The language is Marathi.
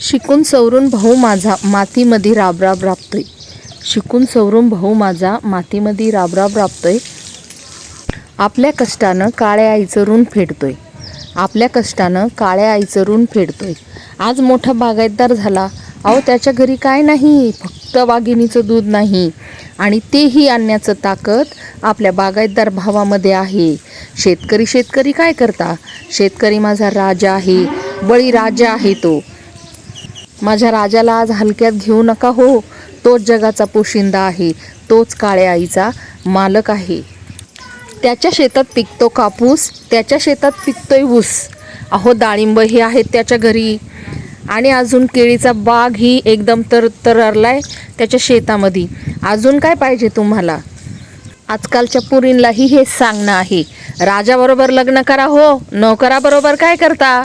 शिकून सवरून भाऊ माझा मातीमध्ये राबराब राबतोय. शिकून सवरून भाऊ माझा मातीमध्ये राबराब राबतोय. आपल्या कष्टानं काळ्या आईचं ऋण फेडतोय. आपल्या कष्टानं काळ्या आईचं ऋण फेडतोय. आज मोठा बागायतदार झाला. अहो त्याच्या घरी काय नाही, फक्त वाघिणीचं दूध नाही आणि तेही आणण्याचं ताकद आपल्या बागायतदार भावामध्ये आहे. शेतकरी काय करता? शेतकरी माझा राजा आहे, बळीराजा आहे तो. माझ्या राजाला आज हलक्यात घेऊ नका हो. तोच जगाचा पोशिंदा आहे, तोच काळ्या आईचा मालक आहे. त्याच्या शेतात पिकतो कापूस, त्याच्या शेतात पिकतोय ऊस. अहो डाळिंब हे आहेत त्याच्या घरी आणि अजून केळीचा बाग ही एकदम तरतरलाय त्याच्या शेतामध्ये. अजून काय पाहिजे तुम्हाला? आजकालच्या पुरींलाही हेच सांगणं आहे, राजाबरोबर लग्न करा हो, नोकराबरोबर काय करता?